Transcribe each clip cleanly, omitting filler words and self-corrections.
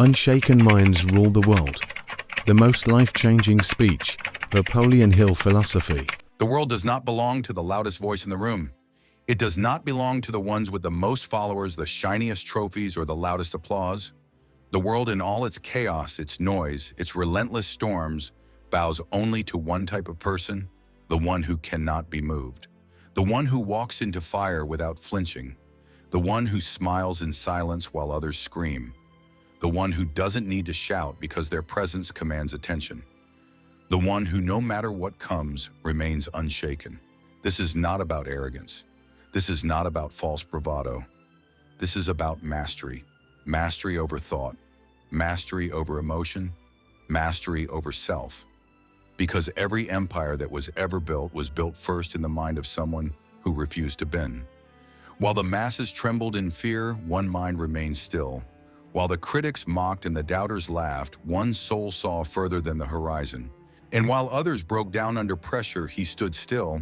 Unshaken minds rule the world. The most life-changing speech, Napoleon Hill philosophy. The world does not belong to the loudest voice in the room. It does not belong to the ones with the most followers, the shiniest trophies, or the loudest applause. The world in all its chaos, its noise, its relentless storms, bows only to one type of person, the one who cannot be moved. The one who walks into fire without flinching. The one who smiles in silence while others scream. The one who doesn't need to shout because their presence commands attention. The one who, no matter what comes, remains unshaken. This is not about arrogance. This is not about false bravado. This is about mastery. Mastery over thought. Mastery over emotion. Mastery over self. Because every empire that was ever built was built first in the mind of someone who refused to bend. While the masses trembled in fear, one mind remained still. While the critics mocked and the doubters laughed, one soul saw further than the horizon. And while others broke down under pressure, he stood still,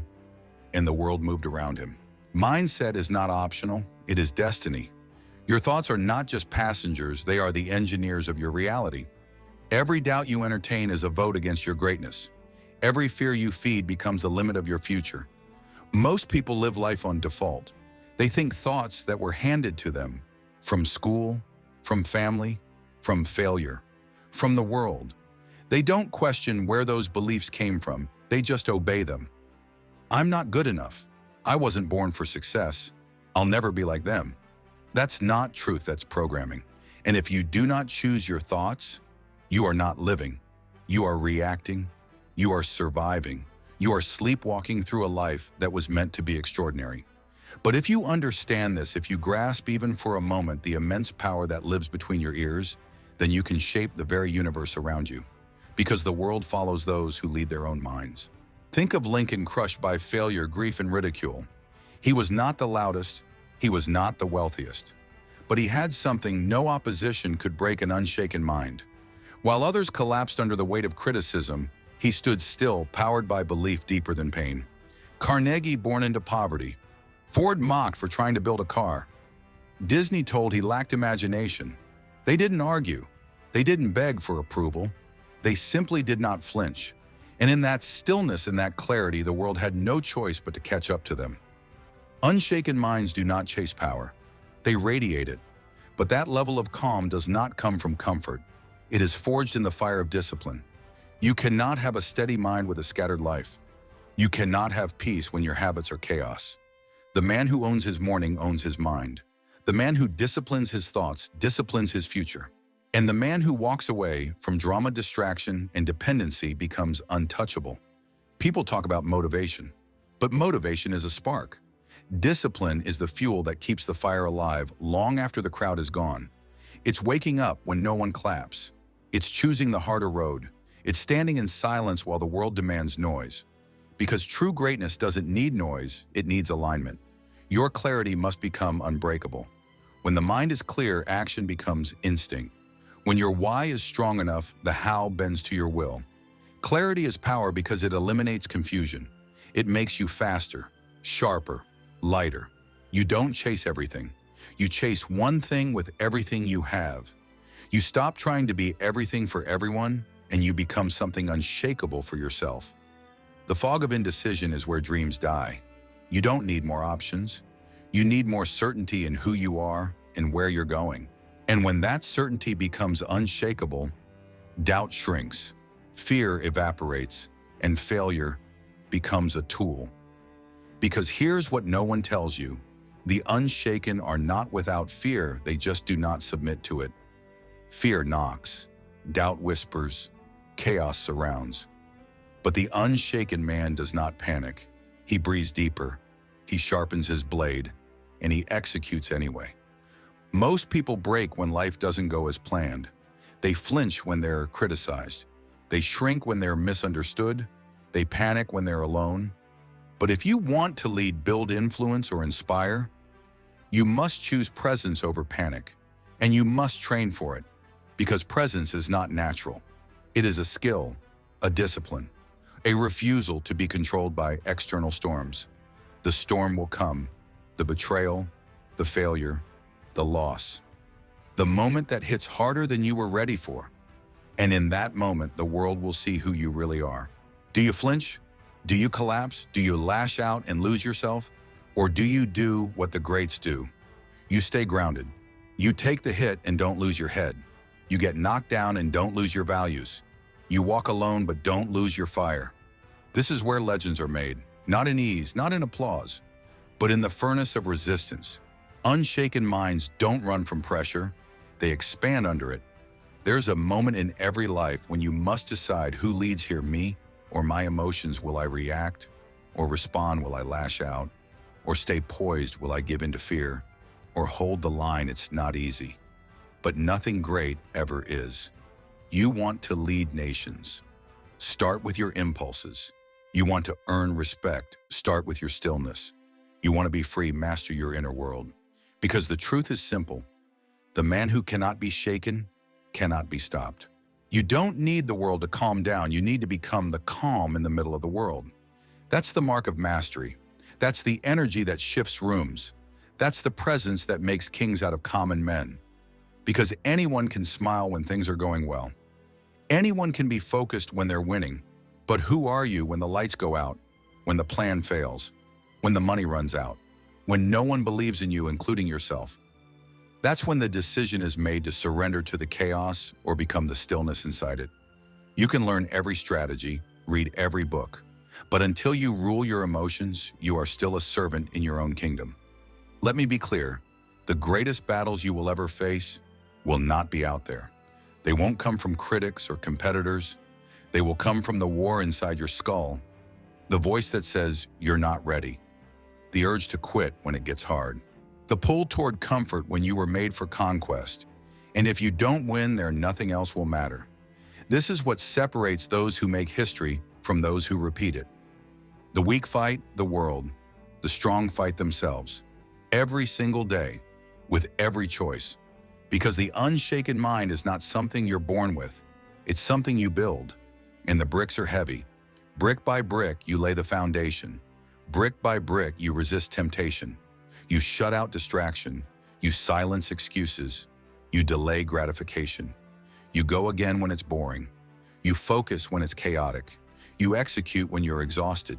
and the world moved around him. Mindset is not optional, it is destiny. Your thoughts are not just passengers, they are the engineers of your reality. Every doubt you entertain is a vote against your greatness. Every fear you feed becomes the limit of your future. Most people live life on default. They think thoughts that were handed to them from school, from family, from failure, from the world. They don't question where those beliefs came from, they just obey them. I'm not good enough. I wasn't born for success. I'll never be like them. That's not truth, that's programming. And if you do not choose your thoughts, you are not living. You are reacting. You are surviving. You are sleepwalking through a life that was meant to be extraordinary. But if you understand this, if you grasp even for a moment the immense power that lives between your ears, then you can shape the very universe around you. Because the world follows those who lead their own minds. Think of Lincoln crushed by failure, grief, and ridicule. He was not the loudest, he was not the wealthiest. But he had something no opposition could break an unshaken mind. While others collapsed under the weight of criticism, he stood still, powered by belief deeper than pain. Carnegie born into poverty. Ford mocked for trying to build a car. Disney told he lacked imagination. They didn't argue. They didn't beg for approval. They simply did not flinch. And in that stillness and that clarity, the world had no choice but to catch up to them. Unshaken minds do not chase power. They radiate it. But that level of calm does not come from comfort. It is forged in the fire of discipline. You cannot have a steady mind with a scattered life. You cannot have peace when your habits are chaos. The man who owns his morning owns his mind. The man who disciplines his thoughts disciplines his future. And the man who walks away from drama, distraction, and dependency becomes untouchable. People talk about motivation, but motivation is a spark. Discipline is the fuel that keeps the fire alive long after the crowd is gone. It's waking up when no one claps. It's choosing the harder road. It's standing in silence while the world demands noise. Because true greatness doesn't need noise, it needs alignment. Your clarity must become unbreakable. When the mind is clear, action becomes instinct. When your why is strong enough, the how bends to your will. Clarity is power because it eliminates confusion. It makes you faster, sharper, lighter. You don't chase everything. You chase one thing with everything you have. You stop trying to be everything for everyone, and you become something unshakable for yourself. The fog of indecision is where dreams die. You don't need more options. You need more certainty in who you are and where you're going. And when that certainty becomes unshakable, doubt shrinks, fear evaporates, and failure becomes a tool. Because here's what no one tells you. The unshaken are not without fear, they just do not submit to it. Fear knocks, doubt whispers, chaos surrounds. But the unshaken man does not panic. He breathes deeper, he sharpens his blade, and he executes anyway. Most people break when life doesn't go as planned. They flinch when they're criticized. They shrink when they're misunderstood. They panic when they're alone. But if you want to lead, build influence, or inspire, you must choose presence over panic. And you must train for it. Because presence is not natural. It is a skill, a discipline, a refusal to be controlled by external storms. The storm will come, the betrayal, the failure, the loss. The moment that hits harder than you were ready for. And in that moment, the world will see who you really are. Do you flinch? Do you collapse? Do you lash out and lose yourself? Or do you do what the greats do? You stay grounded. You take the hit and don't lose your head. You get knocked down and don't lose your values. You walk alone but don't lose your fire. This is where legends are made, not in ease, not in applause, but in the furnace of resistance. Unshaken minds don't run from pressure, they expand under it. There's a moment in every life when you must decide who leads here, me or my emotions. Will I react or respond? Will I lash out or stay poised? Will I give in to fear or hold the line? It's not easy, but nothing great ever is. You want to lead nations. Start with your impulses. You want to earn respect. Start with your stillness. You want to be free. Master your inner world. Because the truth is simple. The man who cannot be shaken cannot be stopped. You don't need the world to calm down. You need to become the calm in the middle of the world. That's the mark of mastery. That's the energy that shifts rooms. That's the presence that makes kings out of common men. Because anyone can smile when things are going well. Anyone can be focused when they're winning. But who are you when the lights go out, when the plan fails, when the money runs out, when no one believes in you, including yourself? That's when the decision is made to surrender to the chaos or become the stillness inside it. You can learn every strategy, read every book, but until you rule your emotions, you are still a servant in your own kingdom. Let me be clear, the greatest battles you will ever face will not be out there. They won't come from critics or competitors. They will come from the war inside your skull, the voice that says you're not ready, the urge to quit when it gets hard, the pull toward comfort when you were made for conquest. And if you don't win there, nothing else will matter. This is what separates those who make history from those who repeat it. The weak fight the world, the strong fight themselves, every single day, with every choice. Because the unshaken mind is not something you're born with, it's something you build. And the bricks are heavy. Brick by brick, you lay the foundation. Brick by brick, you resist temptation. You shut out distraction. You silence excuses. You delay gratification. You go again when it's boring. You focus when it's chaotic. You execute when you're exhausted.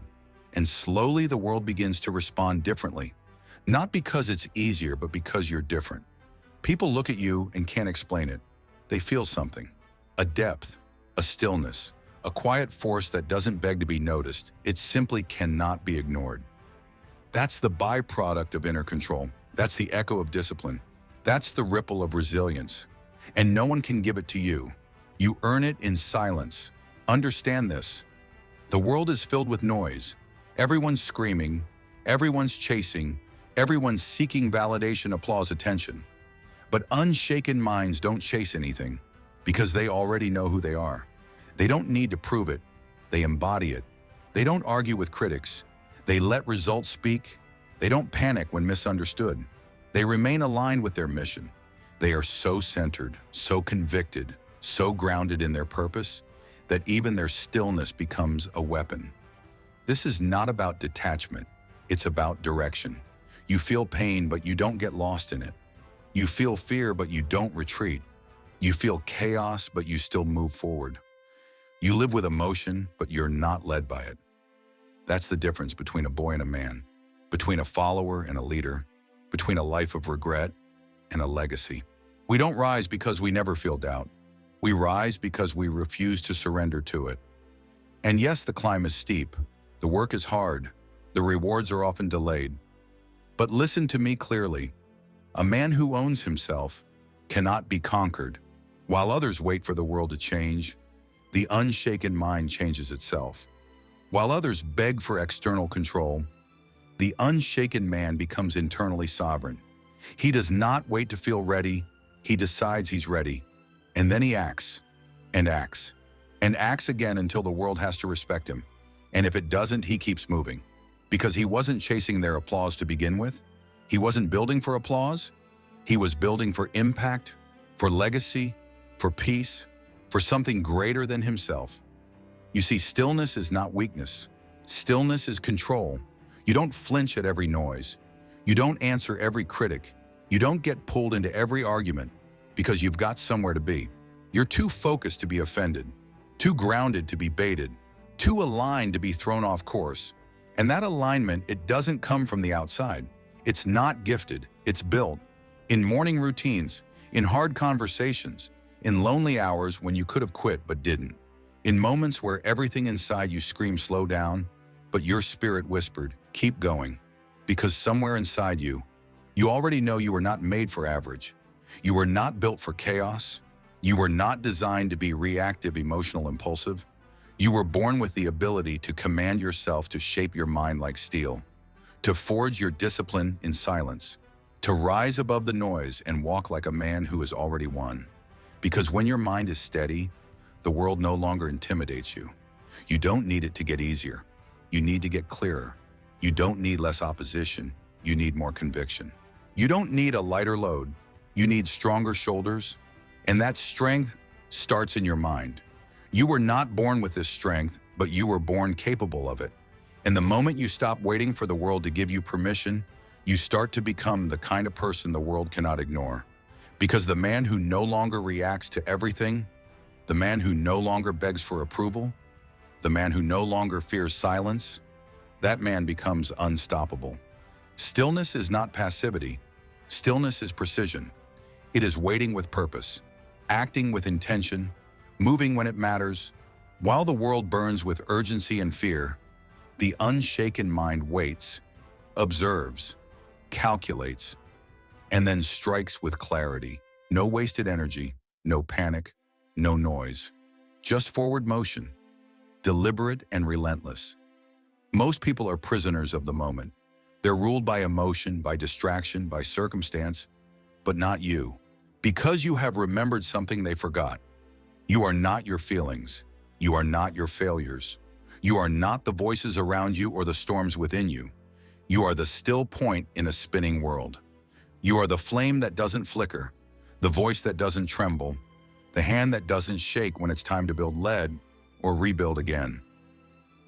And slowly the world begins to respond differently. Not because it's easier, but because you're different. People look at you and can't explain it. They feel something. A depth, a stillness, a quiet force that doesn't beg to be noticed. It simply cannot be ignored. That's the byproduct of inner control. That's the echo of discipline. That's the ripple of resilience. And no one can give it to you. You earn it in silence. Understand this. The world is filled with noise. Everyone's screaming. Everyone's chasing. Everyone's seeking validation, applause, attention. But unshaken minds don't chase anything because they already know who they are. They don't need to prove it. They embody it. They don't argue with critics. They let results speak. They don't panic when misunderstood. They remain aligned with their mission. They are so centered, so convicted, so grounded in their purpose that even their stillness becomes a weapon. This is not about detachment. It's about direction. You feel pain, but you don't get lost in it. You feel fear, but you don't retreat. You feel chaos, but you still move forward. You live with emotion, but you're not led by it. That's the difference between a boy and a man, between a follower and a leader, between a life of regret and a legacy. We don't rise because we never feel doubt. We rise because we refuse to surrender to it. And yes, the climb is steep. The work is hard. The rewards are often delayed. But listen to me clearly. A man who owns himself cannot be conquered. While others wait for the world to change, the unshaken mind changes itself. While others beg for external control, the unshaken man becomes internally sovereign. He does not wait to feel ready. He decides he's ready. And then he acts, and acts, and acts again until the world has to respect him. And if it doesn't, he keeps moving. Because he wasn't chasing their applause to begin with. He wasn't building for applause. He was building for impact, for legacy, for peace, for something greater than himself. You see, stillness is not weakness. Stillness is control. You don't flinch at every noise. You don't answer every critic. You don't get pulled into every argument. because you've got somewhere to be. You're too focused to be offended, too grounded to be baited, too aligned to be thrown off course. And that alignment, it doesn't come from the outside. It's not gifted, it's built. In morning routines, in hard conversations, in lonely hours when you could have quit but didn't. In moments where everything inside you screamed slow down, but your spirit whispered, keep going. Because somewhere inside you, you already know you were not made for average. You were not built for chaos. You were not designed to be reactive, emotional, impulsive. You were born with the ability to command yourself, to shape your mind like steel, to forge your discipline in silence, to rise above the noise and walk like a man who has already won. Because when your mind is steady, the world no longer intimidates you. You don't need it to get easier. You need to get clearer. You don't need less opposition. You need more conviction. You don't need a lighter load. You need stronger shoulders. And that strength starts in your mind. You were not born with this strength, but you were born capable of it. And the moment you stop waiting for the world to give you permission, you start to become the kind of person the world cannot ignore. Because the man who no longer reacts to everything, the man who no longer begs for approval, the man who no longer fears silence, that man becomes unstoppable. Stillness is not passivity. Stillness is precision. It is waiting with purpose, acting with intention, moving when it matters. While the world burns with urgency and fear, the unshaken mind waits, observes, calculates, and then strikes with clarity. No wasted energy, no panic, no noise, just forward motion, deliberate and relentless. Most people are prisoners of the moment. They're ruled by emotion, by distraction, by circumstance, but not you. Because you have remembered something they forgot. You are not your feelings. You are not your failures. You are not the voices around you or the storms within you. You are the still point in a spinning world. You are the flame that doesn't flicker, the voice that doesn't tremble, the hand that doesn't shake when it's time to build lead or rebuild again.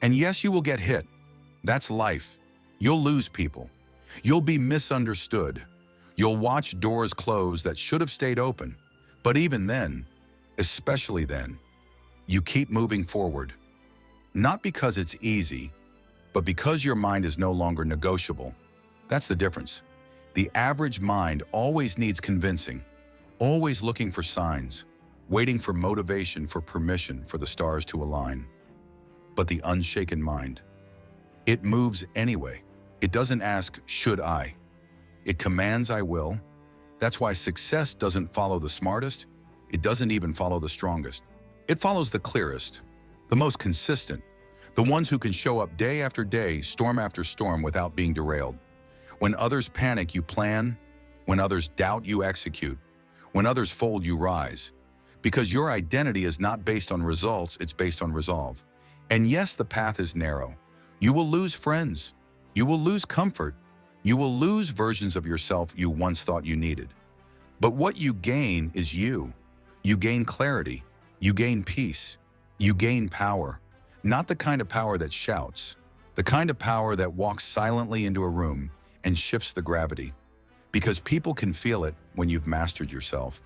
And yes, you will get hit. That's life. You'll lose people. You'll be misunderstood. You'll watch doors close that should have stayed open. But even then, especially then, you keep moving forward. Not because it's easy, but because your mind is no longer negotiable. That's the difference. The average mind always needs convincing, always looking for signs, waiting for motivation, for permission, for the stars to align. But the unshaken mind, it moves anyway. It doesn't ask, should I? It commands, I will. That's why success doesn't follow the smartest. It doesn't even follow the strongest. It follows the clearest, the most consistent, the ones who can show up day after day, storm after storm without being derailed. When others panic, you plan. When others doubt, you execute. When others fold, you rise. Because your identity is not based on results, it's based on resolve. And yes, the path is narrow. You will lose friends. You will lose comfort. You will lose versions of yourself you once thought you needed. But what you gain is you. You gain clarity. You gain peace. You gain power. Not the kind of power that shouts. The kind of power that walks silently into a room and shifts the gravity. Because people can feel it when you've mastered yourself.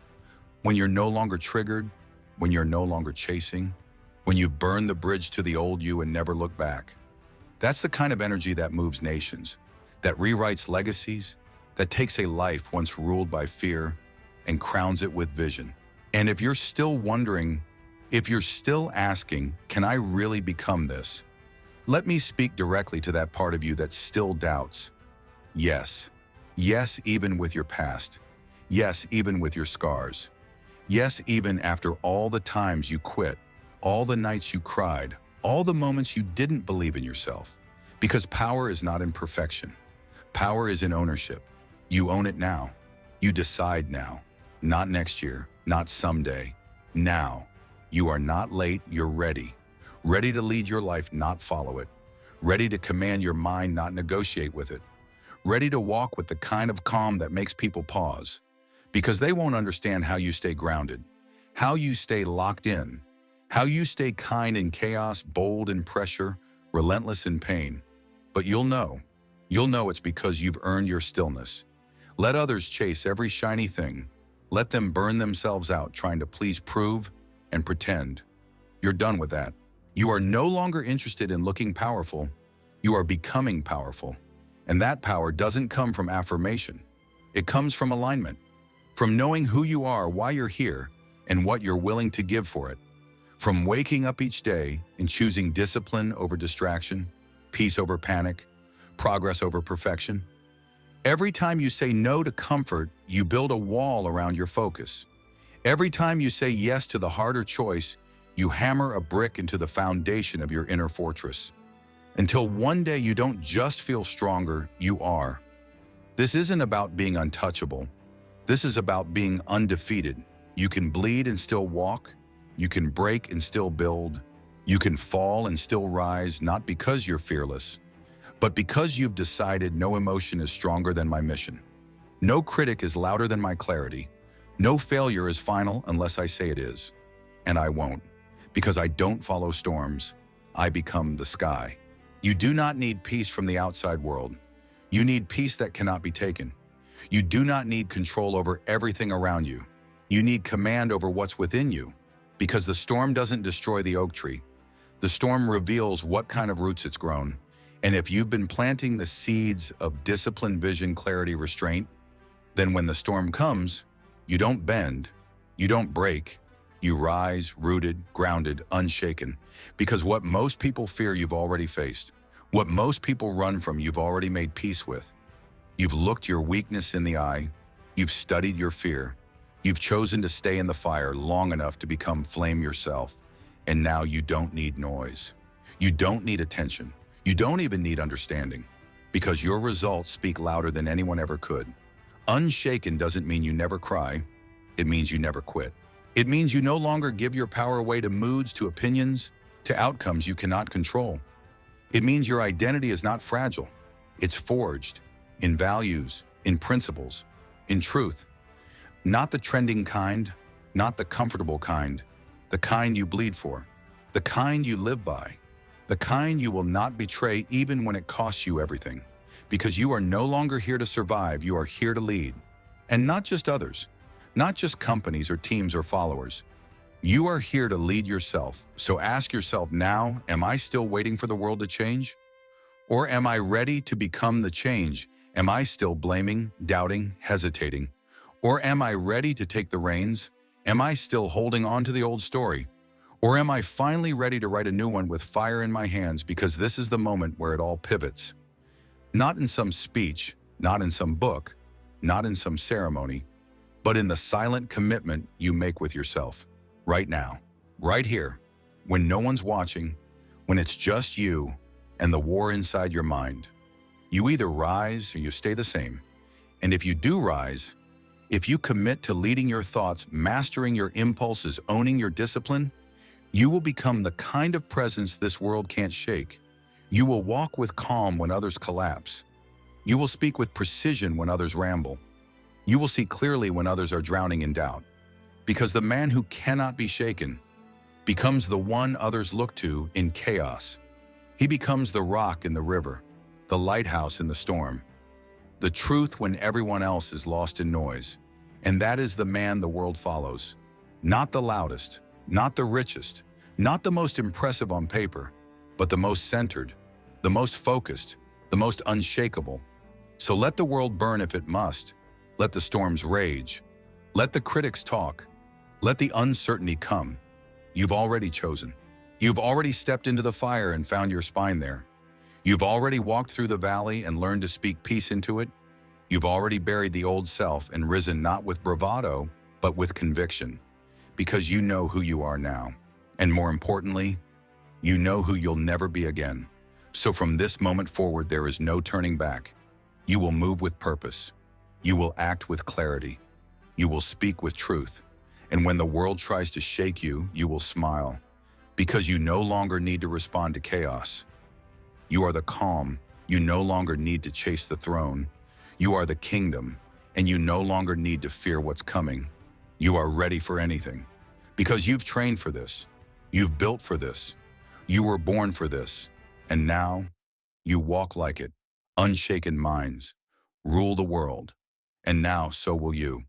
When you're no longer triggered, when you're no longer chasing, when you've burned the bridge to the old you and never look back. That's the kind of energy that moves nations, that rewrites legacies, that takes a life once ruled by fear and crowns it with vision. And if you're still wondering, if you're still asking, can I really become this? Let me speak directly to that part of you that still doubts. Yes. Yes, even with your past. Yes, even with your scars. Yes, even after all the times you quit, all the nights you cried, all the moments you didn't believe in yourself. Because power is not in perfection. Power is in ownership. You own it now. You decide now. Not next year, not someday. Now. You are not late, you're ready. Ready to lead your life, not follow it. Ready to command your mind, not negotiate with it. Ready to walk with the kind of calm that makes people pause. Because they won't understand how you stay grounded, how you stay locked in, how you stay kind in chaos, bold in pressure, relentless in pain. But you'll know it's because you've earned your stillness. Let others chase every shiny thing. Let them burn themselves out trying to please, prove, and pretend. You're done with that. You are no longer interested in looking powerful. You are becoming powerful. And that power doesn't come from affirmation. It comes from alignment, from knowing who you are, why you're here, and what you're willing to give for it. From waking up each day and choosing discipline over distraction, peace over panic, progress over perfection. Every time you say no to comfort, you build a wall around your focus. Every time you say yes to the harder choice, you hammer a brick into the foundation of your inner fortress. Until one day you don't just feel stronger, you are. This isn't about being untouchable. This is about being undefeated. You can bleed and still walk. You can break and still build. You can fall and still rise, not because you're fearless, but because you've decided no emotion is stronger than my mission. No critic is louder than my clarity. No failure is final unless I say it is. And I won't, because I don't follow storms. I become the sky. You do not need peace from the outside world. You need peace that cannot be taken. You do not need control over everything around you. You need command over what's within you, because the storm doesn't destroy the oak tree. The storm reveals what kind of roots it's grown. And if you've been planting the seeds of discipline, vision, clarity, restraint, then when the storm comes, you don't bend, you don't break, you rise, rooted, grounded, unshaken, because what most people fear you've already faced. What most people run from you've already made peace with. You've looked your weakness in the eye, you've studied your fear, you've chosen to stay in the fire long enough to become flame yourself, and now you don't need noise. You don't need attention. You don't even need understanding, because your results speak louder than anyone ever could. Unshaken doesn't mean you never cry. It means you never quit. It means you no longer give your power away to moods, to opinions, to outcomes you cannot control. It means your identity is not fragile. It's forged in values, in principles, in truth. Not the trending kind, not the comfortable kind, the kind you bleed for, the kind you live by. The kind you will not betray even when it costs you everything. Because you are no longer here to survive, you are here to lead. And not just others, not just companies or teams or followers. You are here to lead yourself. So ask yourself now, am I still waiting for the world to change? Or am I ready to become the change? Am I still blaming, doubting, hesitating? Or am I ready to take the reins? Am I still holding on to the old story? Or am I finally ready to write a new one with fire in my hands, because this is the moment where it all pivots? Not in some speech, not in some book, not in some ceremony, but in the silent commitment you make with yourself. Right now, right here, when no one's watching, when it's just you and the war inside your mind. You either rise or you stay the same. And if you do rise, if you commit to leading your thoughts, mastering your impulses, owning your discipline, you will become the kind of presence this world can't shake. You will walk with calm when others collapse. You will speak with precision when others ramble. You will see clearly when others are drowning in doubt. Because the man who cannot be shaken becomes the one others look to in chaos. He becomes the rock in the river, the lighthouse in the storm, the truth when everyone else is lost in noise. And that is the man the world follows. Not the loudest, not the richest, not the most impressive on paper, but the most centered, the most focused, the most unshakable. So let the world burn if it must. Let the storms rage. Let the critics talk. Let the uncertainty come. You've already chosen. You've already stepped into the fire and found your spine there. You've already walked through the valley and learned to speak peace into it. You've already buried the old self and risen not with bravado, but with conviction. Because you know who you are now. And more importantly, you know who you'll never be again. So from this moment forward, there is no turning back. You will move with purpose. You will act with clarity. You will speak with truth. And when the world tries to shake you, you will smile. Because you no longer need to respond to chaos. You are the calm. You no longer need to chase the throne. You are the kingdom, and you no longer need to fear what's coming. You are ready for anything. Because you've trained for this. You've built for this. You were born for this. And now, you walk like it. Unshaken minds. Rule the world. And now, so will you.